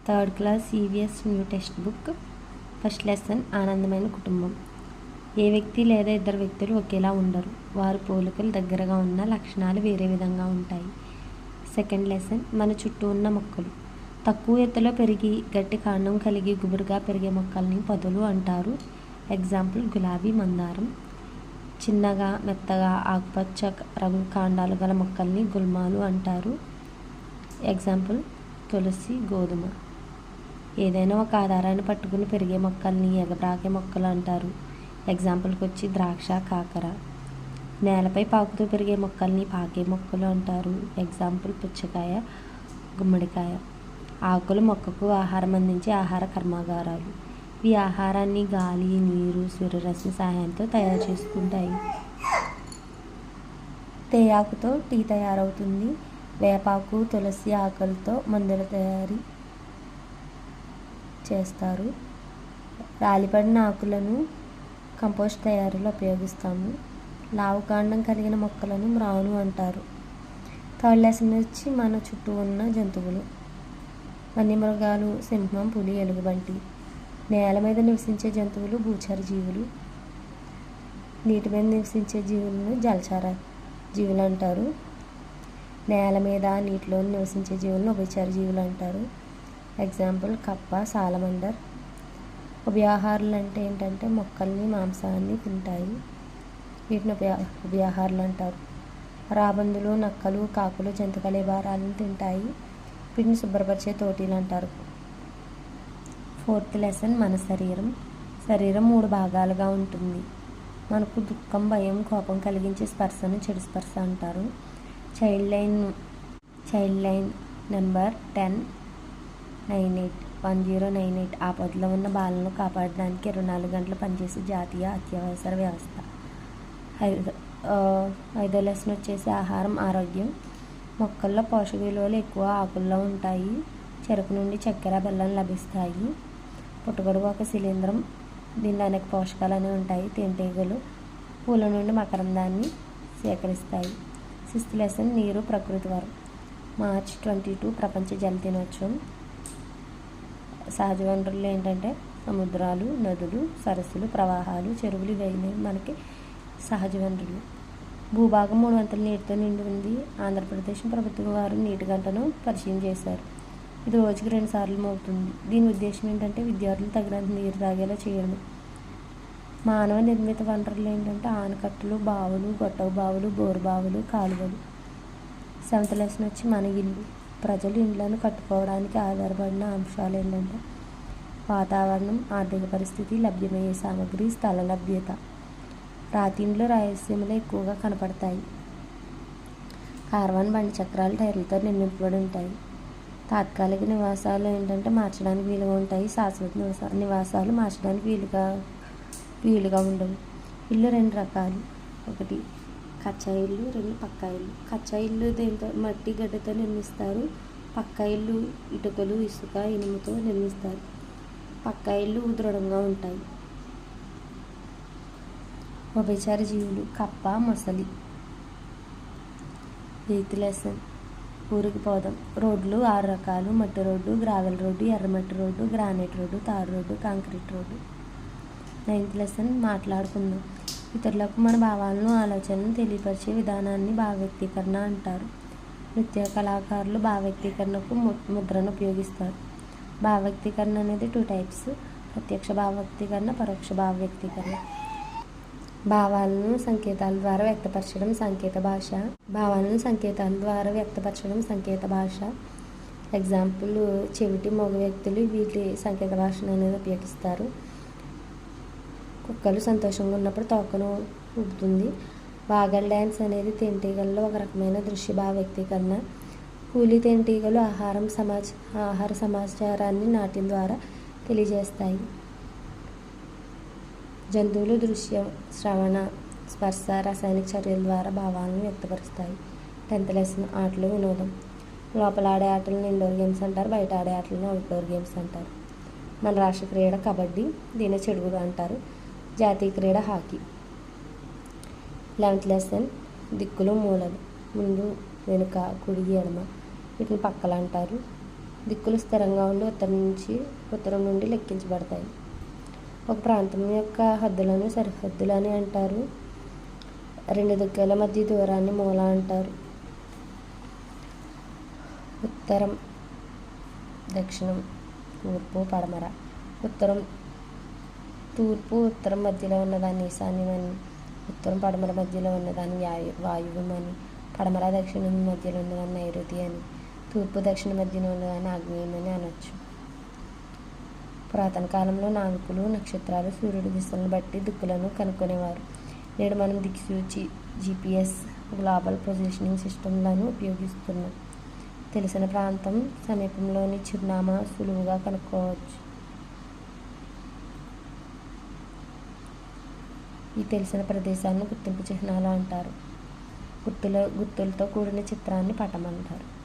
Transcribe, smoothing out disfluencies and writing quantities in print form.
Third class EVS new text book. First lesson ఆనందమైన కుటుంబం. ఏ వ్యక్తి లేదా ఇద్దరు వ్యక్తులు ఒకేలా ఉండరు. వారి పోలికలు దగ్గరగా ఉన్న లక్షణాలు వేరే విధంగా ఉంటాయి. సెకండ్ లెసన్ మన చుట్టూ ఉన్న మొక్కలు. తక్కువ ఎత్తులో పెరిగి గట్టి కాండం కలిగి గుబురుగా పెరిగే మొక్కల్ని పొదలు అంటారు. ఎగ్జాంపుల్ గులాబీ, మందారం. చిన్నగా మెత్తగా ఆకుపచ్చ రంగు కాండాలు గల మొక్కల్ని గుల్మాలు అంటారు. ఎగ్జాంపుల్ తులసి, గోధుమ. ఏదైనా ఒక ఆధారాన్ని పట్టుకుని పెరిగే మొక్కల్ని ఎగబ్రాకే మొక్కలు అంటారు. ఎగ్జాంపుల్కి వచ్చి ద్రాక్ష, కాకర. నేలపై పాకుతూ పెరిగే మొక్కల్ని పాకే మొక్కలు అంటారు. ఎగ్జాంపుల్ పుచ్చకాయ, గుమ్మడికాయ. ఆకులు మొక్కకు ఆహారం అందించే ఆహార కర్మాగారాలు. ఈ ఆహారాన్ని గాలి, నీరు, సూర్యరశ్మి సహాయంతో తయారు చేసుకుంటాయి. తేయాకుతో టీ తయారవుతుంది. వేపాకు, తులసి ఆకులతో మందుల తయారీ చేస్తారు. రాలిపడిన ఆకులను కంపోస్ట్ తయారీలో ఉపయోగిస్తాము. లావు కాండం కలిగిన మొక్కలను మ్రాను అంటారు. థర్డ్ లెసన్ వచ్చి మన చుట్టూ ఉన్న జంతువులు. వన్యమృగాలు, సింహం, పులి, ఎలుగుబంటి. నేల మీద నివసించే జంతువులు భూచర జీవులు. నీటి మీద నివసించే జీవులను జలచర జీవులు అంటారు. నేల మీద, నీటిలో నివసించే జీవులను ఉభయచర జీవులు అంటారు. ఎగ్జాంపుల్ కప్ప, సాలమండర్. ఉభయాహారులు అంటే ఏంటంటే మొక్కల్ని, మాంసాన్ని తింటాయి. వీటిని ఉభయాహారులు అంటారు. రాబందులు, నక్కలు, కాకులు జంతుకళేబరాలను తింటాయి. వీటిని శుభ్రపరిచే తోటీలు అంటారు. ఫోర్త్ లెసన్ మన శరీరం. శరీరం 3 భాగాలుగా ఉంటుంది. మనకు దుఃఖం, భయం, కోపం కలిగించే స్పర్శను చెడు స్పర్శ అంటారు. చైల్డ్ లైన్ నెంబర్ 1098 ఆపదలో ఉన్న బాలను కాపాడడానికి 24 గంటలు పనిచేసే జాతీయ అత్యవసర వ్యవస్థ. ఐదో లెసన్ వచ్చేసి ఆహారం, ఆరోగ్యం. మొక్కల్లో పోషక విలువలు ఎక్కువ ఆకుల్లో ఉంటాయి. చెరుకు నుండి చక్కెర, బెల్లం లభిస్తాయి. పుట్టగొడుగు ఒక శిలీంధ్రం. దీనిలో అనేక పోషకాలు అనేవి ఉంటాయి. తేనెటీగలు పూల నుండి మకరందాన్ని సేకరిస్తాయి. సిక్స్త్ లెసన్ నీరు, ప్రకృతి వరం. మార్చ్ 22 ప్రపంచ జల దినోత్సవం. సహజ వనరులు ఏంటంటే సముద్రాలు, నదులు, సరస్సులు, ప్రవాహాలు, చెరువులు. ఇవన్నీ మనకి సహజ వనరులు. భూభాగం 3 వంతుల నీటితో నిండి ఉంది. ఆంధ్రప్రదేశ్ ప్రభుత్వం వారు నీటి గంటను పరిచయం చేశారు. ఇది రోజుకి 2 సార్లు మోగుతుంది. దీని ఉద్దేశం ఏంటంటే విద్యార్థులు తగినంత నీరు తాగేలా చేయడం. మానవ నిర్మిత వనరులు ఏంటంటే ఆనకట్టలు, బావులు, గొట్టపు బావులు, బోరు బావులు, కాలువలు. సెవెంత్ లెసన్ వచ్చి మన ఇల్లు. ప్రజలు ఇండ్లను కట్టుకోవడానికి ఆధారపడిన అంశాలు ఏంటంటే వాతావరణం, ఆర్థిక పరిస్థితి, లభ్యమయ్యే సామగ్రి, స్థల లభ్యత. రాతి ఇండ్లు రాయలసీమలో ఎక్కువగా కనపడతాయి. కార్వాన్ బండి చక్రాలు టైర్లతో నిర్మింపబడి ఉంటాయి. తాత్కాలిక నివాసాలు ఏంటంటే మార్చడానికి వీలుగా ఉంటాయి. శాశ్వత నివాసాలు మార్చడానికి వీలుగా ఉండవు. ఇల్లు 2 రకాలు. ఒకటి కచ్చా ఇల్లు, 2 పక్కా ఇల్లు. కచ్చా ఇల్లు దేంతో మట్టి గడ్డతో నిర్మిస్తారు. పక్కా ఇల్లు ఇటుకలు, ఇసుక, ఇనుముతో నిర్మిస్తారు. పక్కా ఇల్లు దృఢంగా ఉంటాయి. ఉభయచర జీవులు కప్ప, మొసలి. ఎయిత్ లెసన్ ఊరికి పోదాం. రోడ్లు 6 రకాలు. మట్టి రోడ్డు, గ్రావెల్ రోడ్డు, ఎర్రమట్టి రోడ్డు, గ్రానైట్ రోడ్డు, తారు road, concrete road. Ninth lesson మాట్లాడుకుందాం. ఇతరులకు మన భావాలను, ఆలోచనలను తెలియపరిచే విధానాన్ని భావ వ్యక్తీకరణ అంటారు. నృత్య కళాకారులు భావ వ్యక్తీకరణకు ముద్రను ఉపయోగిస్తారు. భావ వ్యక్తీకరణ అనేది 2 టైప్స్. ప్రత్యక్ష భావ వ్యక్తీకరణ, పరోక్ష భావ వ్యక్తీకరణ. భావాలను సంకేతాల ద్వారా వ్యక్తపరచడం సంకేత భాష. ఎగ్జాంపుల్ చెవిటి, మగ వ్యక్తులు వీటి సంకేత భాషను అనేది ఉపయోగిస్తారు. కుక్కలు సంతోషంగా ఉన్నప్పుడు తోకను ఊపుతుంది. వాగల్ డ్యాన్స్ అనేది తేనెటీగల్లో ఒక రకమైన దృశ్య భావ వ్యక్తీకరణ. కూలీ తేనెటీగలు ఆహార సమాచారాన్ని నాట్యం ద్వారా తెలియజేస్తాయి. జంతువులు దృశ్య, శ్రవణ, స్పర్శ, రాసాయనిక చర్యల ద్వారా భావాలను వ్యక్తపరుస్తాయి. 10th లెసన్ ఆటలు, వినోదం. లోపల ఆడే ఆటలను ఇండోర్ గేమ్స్ అంటారు. బయట ఆడే ఆటలను అవుట్డోర్ గేమ్స్ అంటారు. మన రాష్ట్ర క్రీడ కబడ్డీ, దీన్ని చెడుగుడు అంటారు. జాతీయ క్రీడ హాకీ. 11th లెసన్ దిక్కులు, మూలలు. ముందు, వెనుక, కుడి, ఎడమ. వీటిని పక్కలు అంటారు. దిక్కులు స్థిరంగా ఉండి ఉత్తరం నుండి లెక్కించబడతాయి. ఒక ప్రాంతం యొక్క హద్దులను సరిహద్దులు అని అంటారు. రెండు దిక్కుల మధ్య దూరాన్ని మూల అంటారు. ఉత్తరం, దక్షిణం, తూర్పు, పడమర. ఉత్తరం మధ్యలో ఉన్నదాన్ని ఈశాన్యం అని, ఉత్తరం పడమర మధ్యలో ఉన్నదాన్ని వాయువ్యం అని, పడమర దక్షిణం మధ్యలో ఉన్నదాన్ని నైరుతి అని, తూర్పు దక్షిణ మధ్యలో ఉన్నదాన్ని ఆగ్నేయం అని అనొచ్చు. పురాతన కాలంలో నావికులు నక్షత్రాలు, సూర్యుడి దిశలను బట్టి దిక్కులను కనుక్కునేవారు. నేడు మనం దిక్సూచి, GPS, గ్లోబల్ పొజిషనింగ్ సిస్టమ్లను ఉపయోగిస్తున్నాం. తెలిసిన ప్రాంతం సమీపంలోని చిరునామా సులువుగా కనుక్కోవచ్చు. ఈ తెలిసిన ప్రదేశాలను గుర్తింపు చిహ్నాలు అంటారు. గుర్తులతో కూడిన చిత్రాన్ని పటం అంటారు.